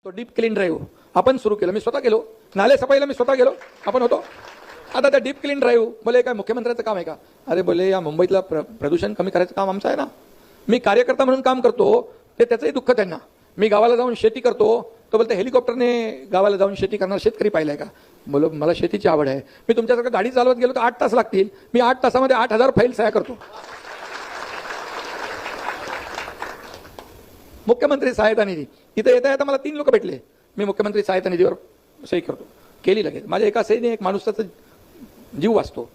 तो deep clean drive आपण सुरू केलं, मी स्वतः गेलो, नाले सफाईला मी स्वतः गेलो, आपण होतो. आता त्या डीप क्लीन ड्राईव्ह बोले काय मुख्यमंत्र्यांचं काम आहे का? अरे बोले या मुंबईतलं प्रदूषण कमी करायचं काम आमचं आहे ना. मी कार्यकर्ता म्हणून काम करतो, ते त्याचंही दुःख त्यांना. मी गावाला जाऊन शेती करतो, तो बोलते हेलिकॉप्टरने गावाला जाऊन शेती करणार शेतकरी पाहिलाय का? बोलो मला शेतीची आवड आहे. मी तुमच्यासारखं गाडी चालवत गेलो तर 8 तास लागतील, मी 8 तासामध्ये 8000 फाईल सह्या करतो. मुख्यमंत्री सहायता निधी इथं येता येता मला 3 लोक भेटले, मी मुख्यमंत्री सहायता निधीवर सही करतो, केली लगेच. माझ्या एका सहीने एक माणसाचा जीव वाचतो.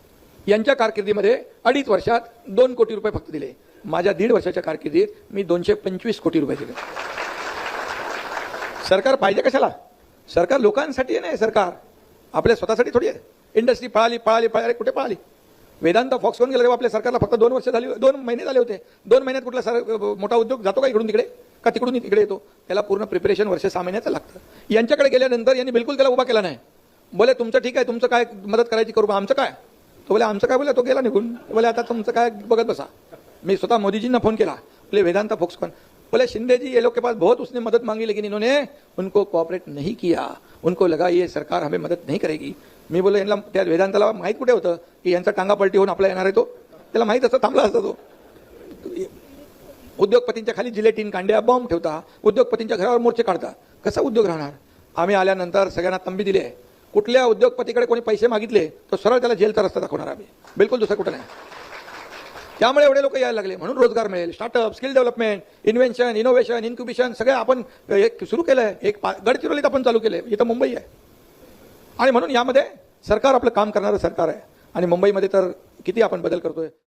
यांच्या कारकिर्दीमध्ये 2.5 वर्षात 2 कोटी रुपये फक्त दिले. माझ्या 1.5 वर्षाच्या कारकिर्दीत मी 225 कोटी रुपये दिले. सरकार पाहिजे कशाला? सरकार लोकांसाठी नाही, सरकार आपल्या स्वतःसाठी थोडी आहे. इंडस्ट्री पळाली कुठे पळाली? वेदांत फॉक्सकॉन गेला तेव्हा आपल्या सरकारला फक्त 2 वर्ष झाली, 2 महिने झाले होते. 2 महिन्यात कुठला मोठा उद्योग जातो का इकडून तिकडे, का तिकडून इकडे येतो? त्याला पूर्ण प्रिपरेशन वर्ष 6 महिन्याचं लागतं. यांच्याकडे गेल्यानंतर यांनी बिलकुल त्याला उभा केला नाही. बोले तुमचं ठीक आहे, तुमचं काय मदत करायची करू, आमचं काय? तो बोले आमचं काय? बोले तो गेला निघून. बोले आता तुमचं काय बघत बसा. मी स्वतः मोदीजींना फोन केला, बोले वेदांत फॉक्सकॉन, बोले शिंदे जी ये लोग के पास बहुत उसने मदद मांगी लेकिन इन्होंने उनको कोऑपरेट नहीं किया, उनको लगा ये सरकार हमें मदद नहीं करेगी. मी बोले यांना त्या वेदांताला माहीत कुठे होतं की यांचा टांगा पलटी होऊन आपला येणार आहे? तो त्याला माहीत असतं, थांबला असता तो. उद्योगपतींच्या खाली जिलेटिन कांड्या बॉम्ब ठेवता, उद्योगपतींच्या घरावर मोर्चे काढता, कसा उद्योग राहणार? आम्ही आल्यानंतर सगळ्यांना तंबी दिली आहे. कुठल्या उद्योगपतीकडे कोणी पैसे मागितले तर सरळ त्याला जेलचा रस्ता दाखवणार आम्ही, बिलकुल दुसरं कुठं नाही. त्यामुळे एवढे लोक यायला लागले, म्हणून रोजगार मिळेल. Startup, skill development, invention, innovation, incubation सगळं आपण एक सुरू केलं आहे. एक गडचिरोलीत आपण चालू केलं आहे, इथं मुंबई आहे. आणि म्हणून यामध्ये सरकार आपलं काम करणारं सरकार आहे. आणि मुंबईमध्ये तर किती आपण बदल करतोय.